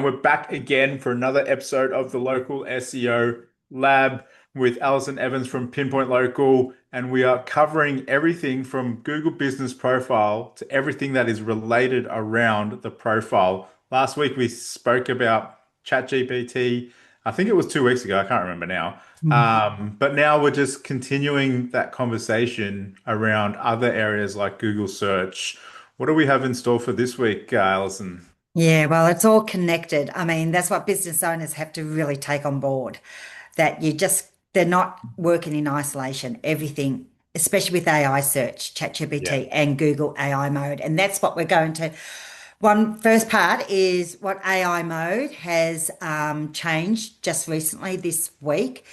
we're back again for another episode of the Local SEO Lab with Alison Evans from Pinpoint Local, and we are covering everything from Google Business Profile to everything that is related around the profile. Last week we spoke about ChatGPT. I think it was 2 weeks ago. I can't remember now. But now we're just continuing that conversation around other areas like Google search. What do we have in store for this week, Alison? Yeah, well, it's all connected. I mean, that's what business owners have to really take on board, that they're not working in isolation. Everything, especially with AI search, Yeah. ChatGPT and Google AI mode. And that's what we're going to. One first part is what AI mode has changed just recently this week,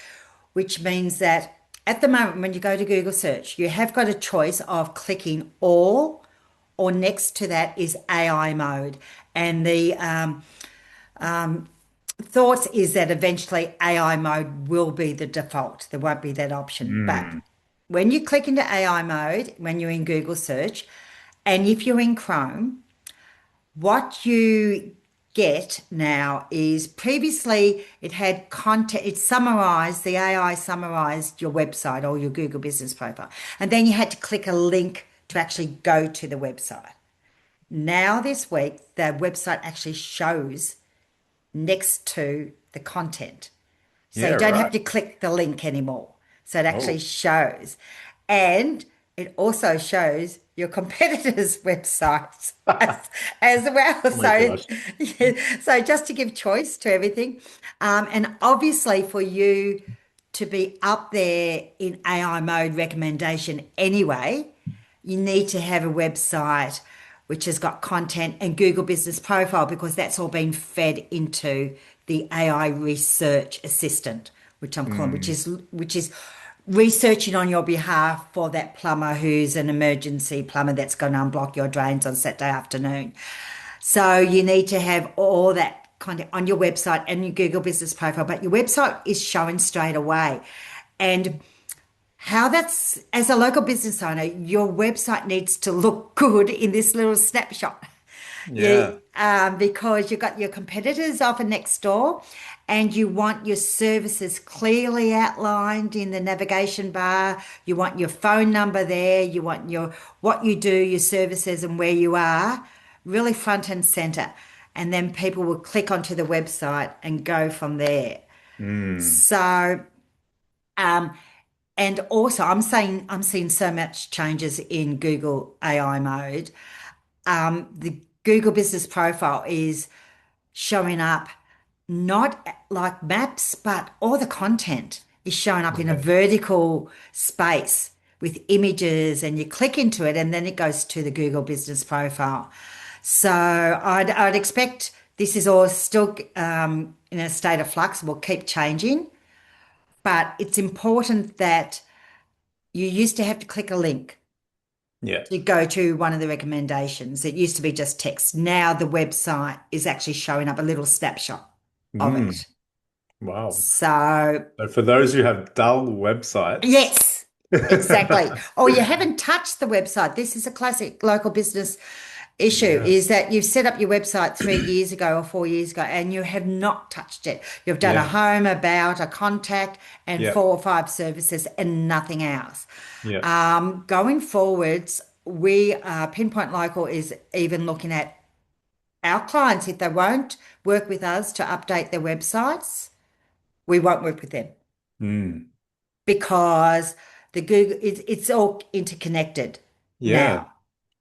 which means that at the moment, when you go to Google search, you have got a choice of clicking all or next to that is AI mode. And the thoughts is that eventually AI mode will be the default. There won't be that option. But Mm. when you click into AI mode, when you're in Google search, and if you're in Chrome, what you get now is previously it had content, it summarized, the AI summarized your website or your Google business profile. And then you had to click a link to actually go to the website. Now, this week, the website actually shows next to the content. So Yeah, you don't have right. to click the link anymore. So it actually Oh, shows. And it also shows your competitors' websites as well. oh my So, gosh. yeah, so just to give choice to everything. And obviously for you to be up there in AI mode recommendation anyway, you need to have a website which has got content and Google Business Profile because that's all been fed into the AI research assistant, which I'm calling, Mm. which is researching on your behalf for that plumber who's an emergency plumber that's going to unblock your drains on Saturday afternoon. So you need to have all that content on your website and your Google Business Profile, but your website is showing straight away. And how that's, as a local business owner, your website needs to look good in this little snapshot. Yeah, Yeah. because you've got your competitors often next door, and you want your services clearly outlined in the navigation bar. You want your phone number there. You want your what you do, your services, and where you are, really front and center. And then people will click onto the website and go from there. Mm. So, um, and also, I'm seeing so much changes in Google AI mode. The Google Business Profile is showing up not like maps, but all the content is showing up in a Yeah. vertical space with images, and you click into it, and then it goes to the Google Business Profile. So I'd expect this is all still in a state of flux. Will keep changing, but it's important that you used to have to click a link Yeah. to go to one of the recommendations. It used to be just text. Now the website is actually showing up a little snapshot of Mm. it. Wow. So, So for those who have dull websites, yes, exactly. Or you haven't touched the website. This is a classic local business issue yeah. is that you've set up your website 3 years ago or 4 years ago and you have not touched it. You've done a Yeah. home, about, a contact, and Yeah. 4 or 5 services and nothing else. Yeah. Going forwards, Pinpoint Local is even looking at our clients. If they won't work with us to update their websites, we won't work with them Mm. because it's all interconnected Yeah. now.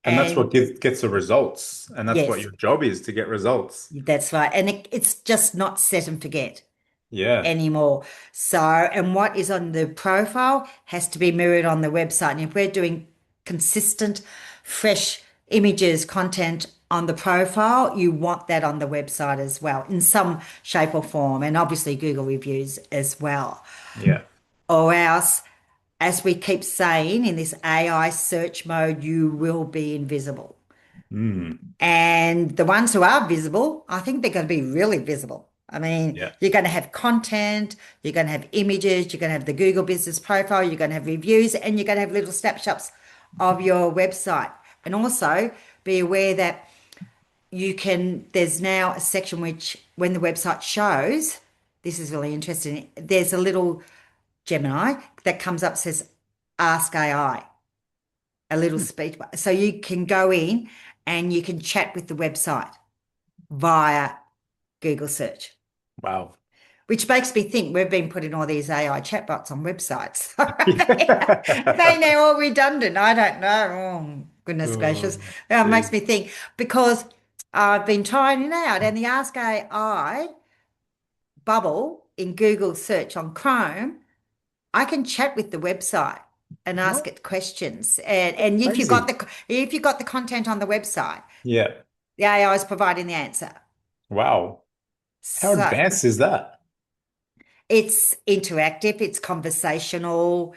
And that's what And gets the results. And that's what yes, your job is to get results. that's right. And it's just not set and forget Yeah. anymore. So, and what is on the profile has to be mirrored on the website. And if we're doing consistent, fresh images, content on the profile, you want that on the website as well in some shape or form. And obviously Google reviews as well. Yeah. Or else, as we keep saying, in this AI search mode, you will be invisible. Mm. And the ones who are visible, I think they're going to be really visible. I mean, Yeah. you're going to have content, you're going to have images, you're going to have the Google business profile, you're going to have reviews, and you're going to have little snapshots of your website. And also be aware that there's now a section which, when the website shows, this is really interesting. There's a little Gemini that comes up, says, Ask AI, a little Hmm. speech. So you can go in and you can chat with the website via Google search, Wow. which makes me think we've been putting all these AI chatbots on websites. Are Yeah. they now all redundant? I don't know. Oh, goodness gracious. Oh, It makes geez. me think because I've been trying it out and the Ask AI bubble in Google search on Chrome, I can chat with the website and ask What? it questions. And Crazy. if you got the content on the website, Yeah. the AI is providing the answer. Wow. How So advanced is that? it's interactive, it's conversational.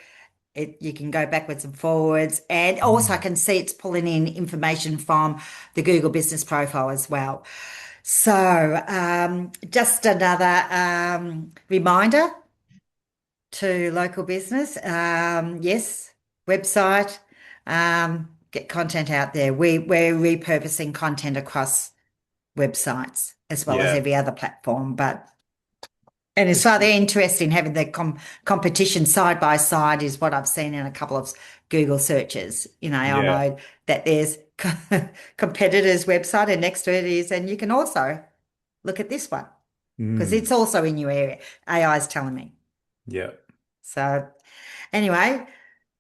You can go backwards and forwards, and also I Mm. can see it's pulling in information from the Google Business Profile as well. So just another reminder to local business. Yes, website, get content out there. We're repurposing content across websites as well as Yeah. every other platform, but and it's It's rather interesting having the competition side by side is what I've seen in a couple of Google searches in AI yeah. mode that there's competitors' website and next to it is, and you can also look at this one because Mm. it's also in your area. AI is telling me. Yeah. So anyway,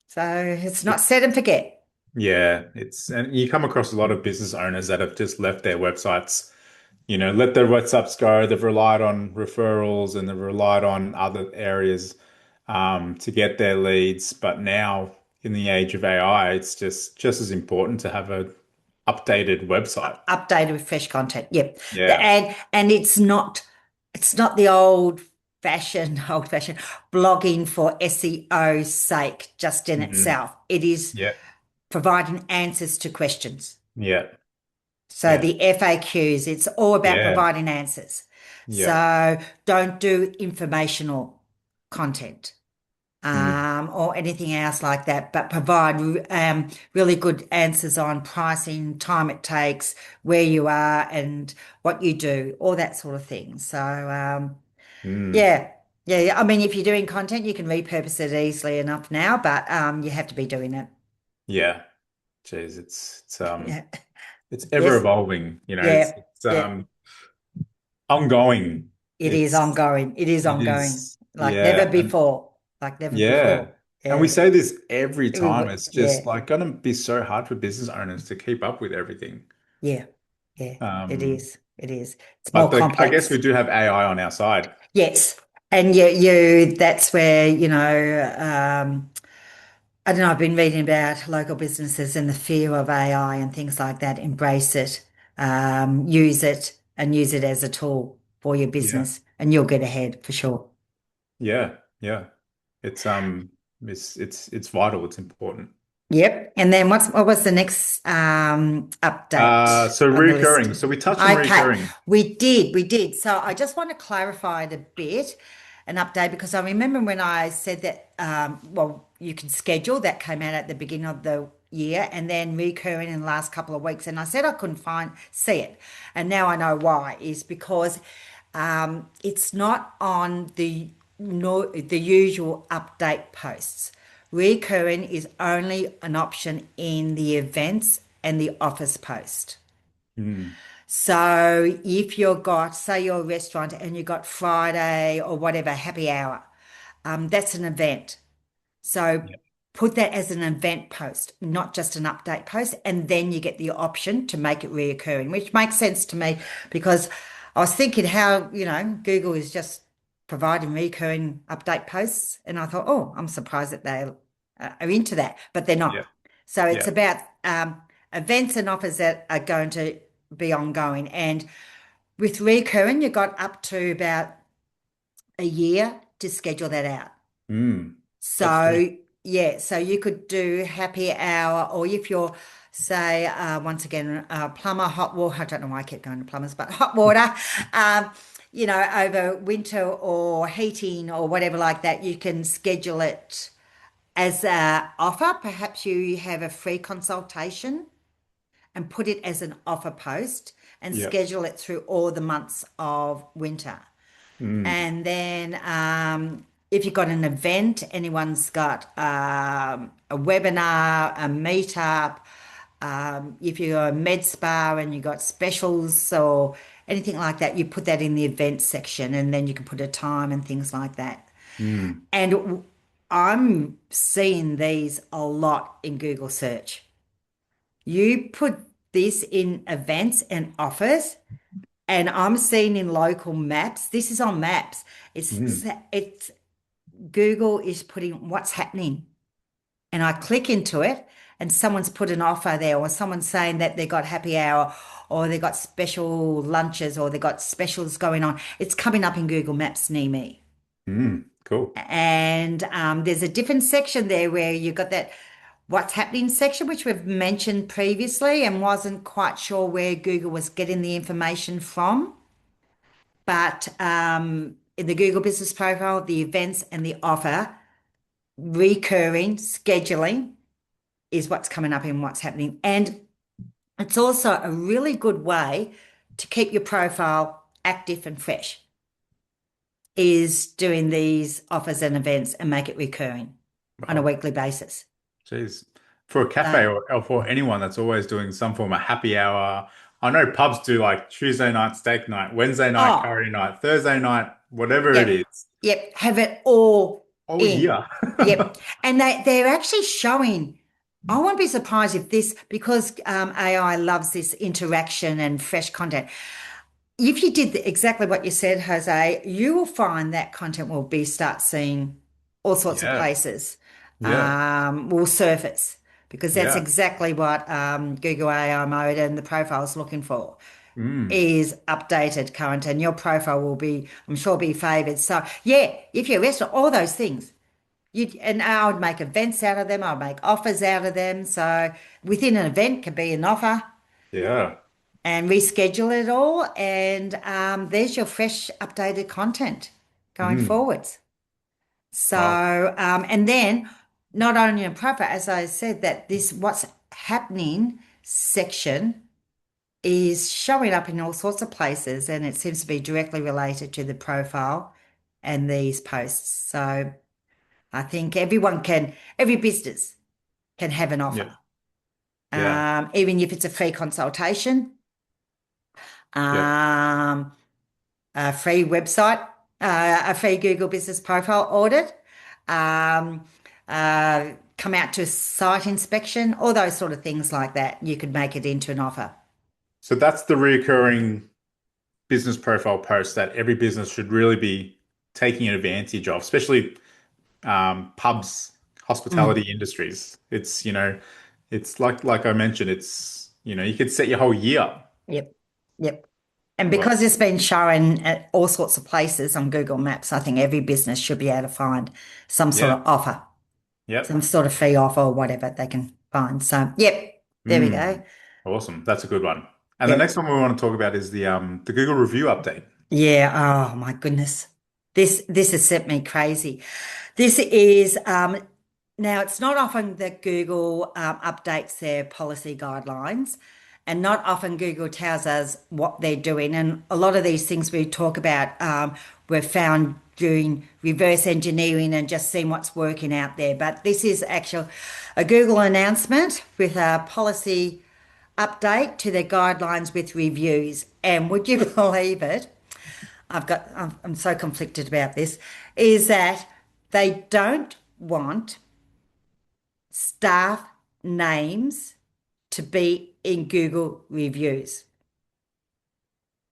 so it's not set and forget. Yeah. And you come across a lot of business owners that have just left their websites, let their websites go. They've relied on referrals and they've relied on other areas to get their leads. But now in the age of AI, it's just as important to have a updated website. Updated with fresh content. Yep. Yeah. And it's not the old fashioned blogging for SEO's sake just in Hmm. itself. It is Yeah. providing answers to questions. Yeah. So Yeah. the FAQs, it's all about Yeah. providing answers. Yeah. So don't do informational content. Mm. Or anything else like that, but provide really good answers on pricing, time it takes, where you are, and what you do, all that sort of thing. So, Mm. yeah, yeah. I mean, if you're doing content, you can repurpose it easily enough now, but you have to be doing it. Yeah. Jeez, it's Yeah. it's ever Yes. evolving, Yeah. it's Yeah. ongoing. It is It's ongoing. It is it ongoing, is like never yeah, and before. Like never yeah. before. And we Yeah. say this every time. It's just Yeah. like gonna be so hard for business owners to keep up with everything. Yeah. Yeah. It Um, is. It is. It's but more I guess we complex. do have AI on our side. Yes. And that's where, I don't know, I've been reading about local businesses and the fear of AI and things like that. Embrace it, use it, and use it as a tool for your Yeah. business, and you'll get ahead for sure. Yeah. Yeah. It's it's vital. It's important. Yep. And then what was the next update So on the list? recurring. So we touched on Okay, recurring. we did. So I just want to clarify it a bit, an update, because I remember when I said that, well, you can schedule that came out at the beginning of the year and then recurring in the last couple of weeks. And I said I couldn't see it. And now I know why, is because it's not on the no, the usual update posts. Recurring is only an option in the events and the office post. Mm. So if you've got, say, your restaurant and you've got Friday or whatever happy hour, that's an event. So Yeah. put that as an event post, not just an update post, and then you get the option to make it reoccurring, which makes sense to me because I was thinking how, Google is just providing recurring update posts, and I thought, oh, I'm surprised that they are into that, but they're Yeah. not. So it's Yeah. about events and offers that are going to be ongoing, and with recurring, you got up to about a year to schedule that out. Mm. That's good. So, yeah, so you could do happy hour, or if you're, say, once again, plumber, hot water, I don't know why I keep going to plumbers, but hot water, um, over winter or heating or whatever like that, you can schedule it as a offer. Perhaps you have a free consultation and put it as an offer post. and Yeah. schedule it through all the months of winter. Mm. And then if you've got an event, anyone's got a webinar, a meetup, if you're a med spa and you've got specials or anything like that, you put that in the events section and then you can put a time and things like that. Mm. And I'm seeing these a lot in Google search. You put this in events and offers, and I'm seeing in local maps. This is on maps. Mm. It's Google is putting what's happening, and I click into it, and someone's put an offer there, or someone's saying that they got happy hour, or they got special lunches, or they got specials going on. It's coming up in Google Maps near me. Mm. Cool. And there's a different section there where you've got that what's happening section, which we've mentioned previously and wasn't quite sure where Google was getting the information from. But in the Google Business Profile, the events and the offer, recurring scheduling is what's coming up and what's happening. And it's also a really good way to keep your profile active and fresh, is doing these offers and events and make it recurring on a Wow. weekly basis. Jeez. For a cafe So, or for anyone that's always doing some form of happy hour, I know pubs do like Tuesday night steak night, Wednesday night oh, curry night, Thursday night, whatever it yep, is, yep, have it all all in. year. Yep. And they're actually showing, I won't be surprised if this, because AI loves this interaction and fresh content. If you did exactly what you said, Jose, you will find that content will be start seeing all sorts of Yeah. places, Yeah. will surface because that's Yeah. exactly what Google AI mode and the profile is looking for, Mm. is updated current, and your profile will be, I'm sure, be favored. So yeah, if you're a restaurant, all those things. And I would make events out of them. I'd make offers out of them. So within an event could be an offer Yeah. and reschedule it all. And there's your fresh, updated content going Mm. forwards. Wow. So, and then not only in profit, as I said, that this what's happening section is showing up in all sorts of places, and it seems to be directly related to the profile and these posts. So I think every business can have an Yeah. offer, Yeah. even if it's a free consultation, Yep. um, a free website, a free Google Business Profile audit, um, come out to site inspection, all those sort of things like that. You could make it into an offer. So that's the recurring business profile post that every business should really be taking advantage of, especially pubs, hospitality Mm. industries. It's, it's like I mentioned, it's, you could set your whole year up. Yep. Yep. And Well, because it's been shown at all sorts of places on Google Maps, I think every business should be able to find some sort yeah. of offer, some Yep. sort of free offer or whatever they can find. So, yep, there we Mm, go. awesome. That's a good one. And the next Yep. one we want to talk about is the Google review update. Yeah. Oh my goodness. This has set me crazy. This is now it's not often that Google updates their policy guidelines, and not often Google tells us what they're doing. And a lot of these things we talk about were found doing reverse engineering and just seeing what's working out there. But this is actually a Google announcement with a policy update to their guidelines with reviews. And would you believe it? I'm so conflicted about this, is that they don't want staff names to be in Google reviews.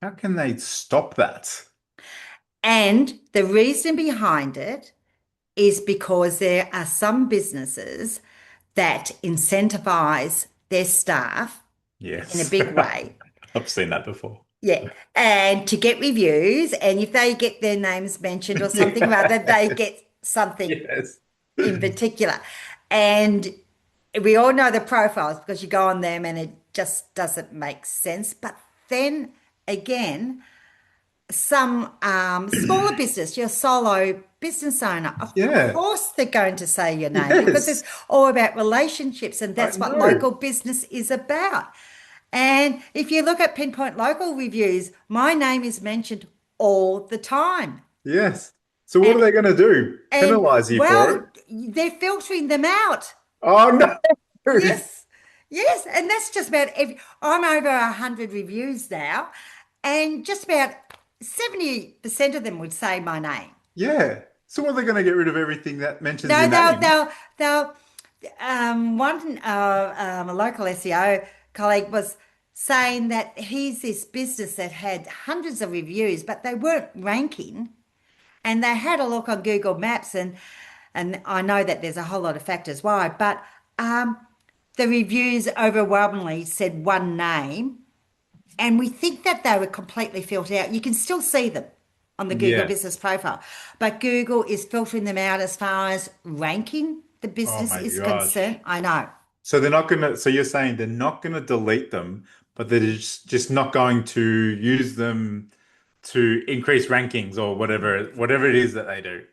How can they stop that? And the reason behind it is because there are some businesses that incentivize their staff in a Yes. big way. I've seen that before. Yeah. And to get reviews, and if they get their names mentioned or something rather, they Yeah. get something Yes. in particular. And we all know the profiles because you go on them and it just doesn't make sense. But then again, some smaller business, your solo business owner, of Yeah. course they're going to say your name because it's Yes. all about relationships and I that's what know. local business is about. And if you look at Pinpoint Local reviews, my name is mentioned all the time. Yes. So what are And they going to do? and Penalize you for it? well, they're filtering them out. Oh no. Yes. Yes. And that's just about I'm over 100 reviews now, and just about 70% of them would say my name. Yeah. So what are they going to get rid of everything that mentions your No, name? they'll one a local SEO colleague was saying that he's this business that had hundreds of reviews, but they weren't ranking. And they had a look on Google Maps, and I know that there's a whole lot of factors why, but um, the reviews overwhelmingly said one name, and we think that they were completely filtered out. You can still see them on the Google Yeah. business profile, but Google is filtering them out as far as ranking the Oh business my is gosh. concerned. I know. So they're not gonna, so you're saying they're not gonna delete them, but they're just not going to use them to increase rankings or whatever it is that they do.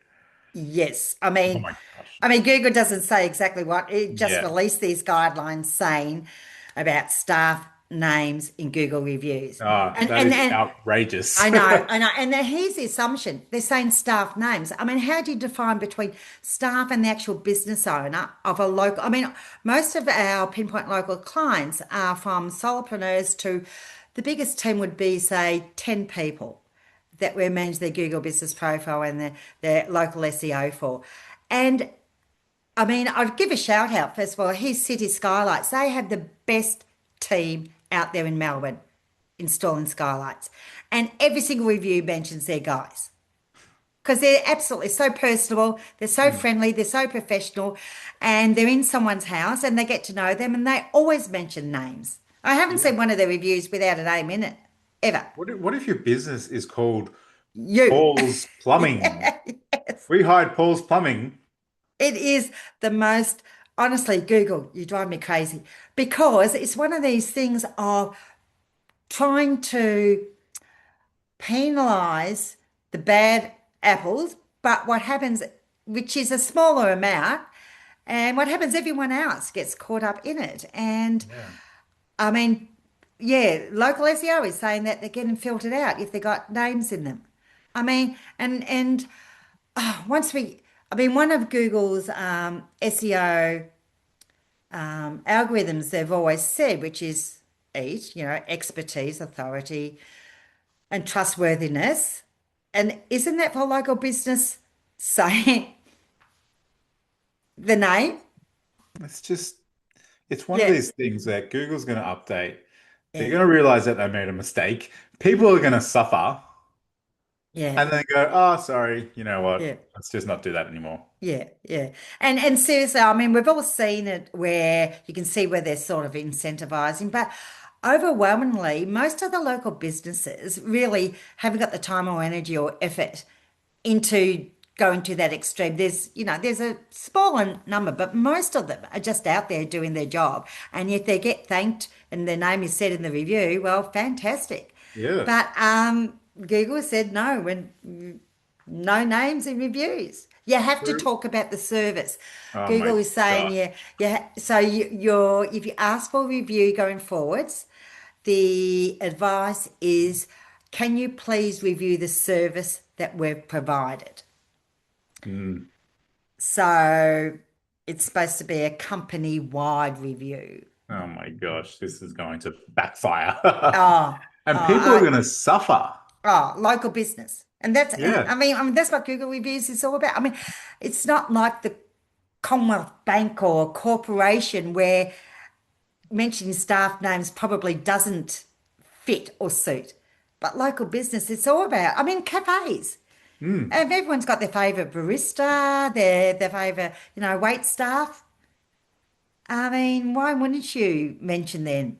Yes. Oh my gosh. I mean, Google doesn't say exactly what. It just Yeah. released these guidelines saying about staff names in Google reviews. Ah, And that and is and outrageous. I know. And then here's the assumption. They're saying staff names. I mean, how do you define between staff and the actual business owner of a local? I mean, most of our Pinpoint Local clients are from solopreneurs to the biggest team would be, say, 10 people that we manage their Google business profile and their local SEO for. And I mean, I'd give a shout out, first of all, here's City Skylights. They have the best team out there in Melbourne installing skylights. And every single review mentions their guys because they're absolutely so personable, they're so Hmm. friendly, they're so professional, and they're in someone's house and they get to know them and they always mention names. I haven't Yeah. seen one of their reviews without a name in it, ever. What if your business is called You. Paul's Plumbing? Yes. We hired Paul's Plumbing. It is the most, honestly, Google, you drive me crazy because it's one of these things of trying to penalize the bad apples, but what happens, which is a smaller amount, and what happens, everyone else gets caught up in it. And Yeah. I mean, yeah, local SEO is saying that they're getting filtered out if they got names in them. I mean, and once we, I mean, one of Google's SEO algorithms they've always said, which is EAT, expertise, authority, and trustworthiness. And isn't that for local business saying the name? It's just, it's one of Yeah, these things that Google's going to update. They're yeah, going to realize that they made a mistake. People are going to suffer yeah, and then go, oh, sorry, you know what? yeah. Let's just not do that anymore. Yeah, yeah. And seriously, I mean, we've all seen it where you can see where they're sort of incentivizing, but overwhelmingly, most of the local businesses really haven't got the time or energy or effort into going to that extreme. There's a smaller number, but most of them are just out there doing their job. And if they get thanked and their name is said in the review, well, fantastic. Yeah. But Google said no, when no names in reviews. You have to True. talk about the service. Oh my Google is saying, gosh. yeah, yeah. So you're if you ask for a review going forwards, the advice is, can you please review the service that we've provided? Mm. So it's supposed to be a company-wide review. Oh my gosh, this is going to backfire. Oh, And people are I going to suffer. local business. And that's, and Yeah. I mean, that's what Google reviews is all about. I mean, it's not like the Commonwealth Bank or corporation where mentioning staff names probably doesn't fit or suit. But local business, it's all about, I mean, cafes. Mm. And everyone's got their favourite barista, their favourite, wait staff. I mean, why wouldn't you mention them?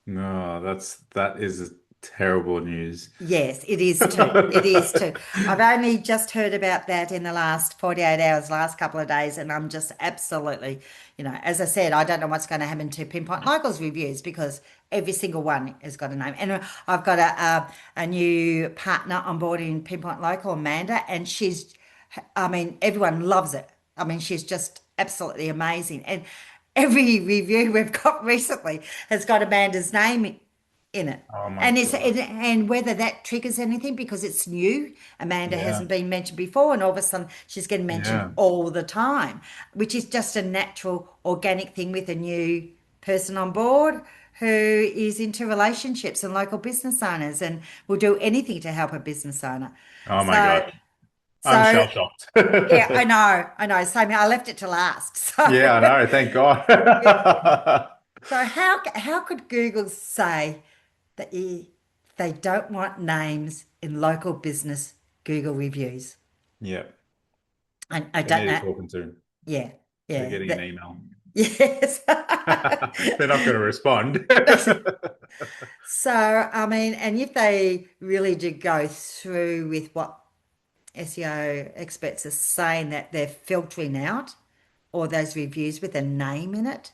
No, that is terrible news. Yes, it is too. It is too. I've only just heard about that in the last 48 hours, last couple of days, and I'm just absolutely, as I said, I don't know what's going to happen to Pinpoint Locals reviews because every single one has got a name. And I've got a new partner on board in Pinpoint Local, Amanda, and I mean, everyone loves it. I mean, she's just absolutely amazing. And every review we've got recently has got Amanda's name in it. Oh my And God. and whether that triggers anything because it's new, Amanda Yeah. hasn't been mentioned before, and all of a sudden she's getting mentioned Yeah. all the time, which is just a natural, organic thing with a new person on board who is into relationships and local business owners and will do anything to help a business owner. Oh my So, gosh. I'm so shell shocked. yeah, I know. Same. I left it to last. Yeah, I So, know. Thank God. yeah. So how could Google say that they don't want names in local business Google reviews? Yeah. I They don't need know. to talk to. Yeah, They're yeah, getting an email. yes. They're not going to respond. So I mean, and if they really do go through with what SEO experts are saying that they're filtering out all those reviews with a name in it,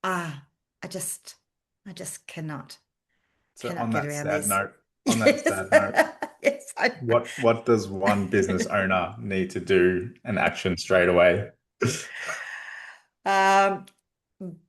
ah, I just, I just So cannot on get that around sad this. note, on that Yes, sad note, yes, I know. what does one business owner need to do an action straight away? Um,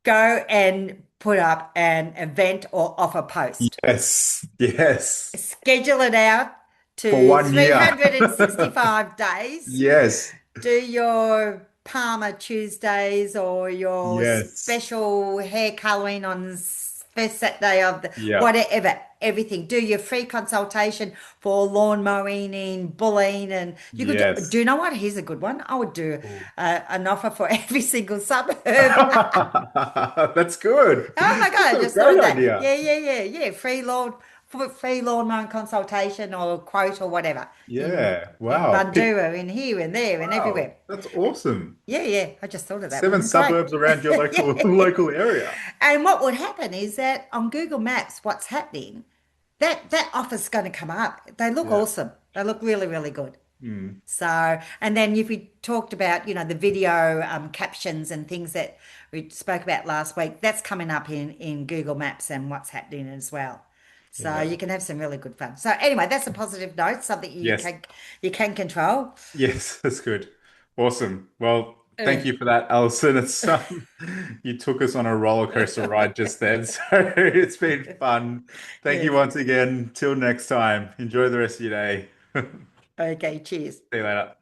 go and put up an event or offer post. Yes, yes. Schedule it out For to 1 year. 365 days. Yes, Do your Palmer Tuesdays or your yes. special hair colouring on first Saturday of the Yeah, whatever, everything. Do your free consultation for lawn mowing in Bulleen, and you could do yes. you know what? Here's a good one. I would do Cool. an offer for every single suburb. That's good. Oh my That's God, I a just thought great of that. idea. Yeah. Free lawn mowing consultation or quote or whatever Yeah. in Wow. Bundoora, in here and there and Wow. everywhere. That's awesome. Yeah. I just thought of that. Seven Wasn't it great? suburbs around your local Yeah. local area. And what would happen is that on Google Maps, what's happening, that offer's going to come up. They look Yeah. awesome. They look really, really good. Mm. So, and then if we talked about, the video captions and things that we spoke about last week, that's coming up in Google Maps and what's happening as well. So Yeah. you can have some really good fun. So anyway, that's a positive note, something Yes. you can control. Yes, that's good. Awesome. Well, Uh, thank you for that, Alison. It's you took us on a roller coaster ride just then, so it's been fun. Thank you yes. once again. Till next time. Enjoy the rest of your day. See Okay, cheers. you later.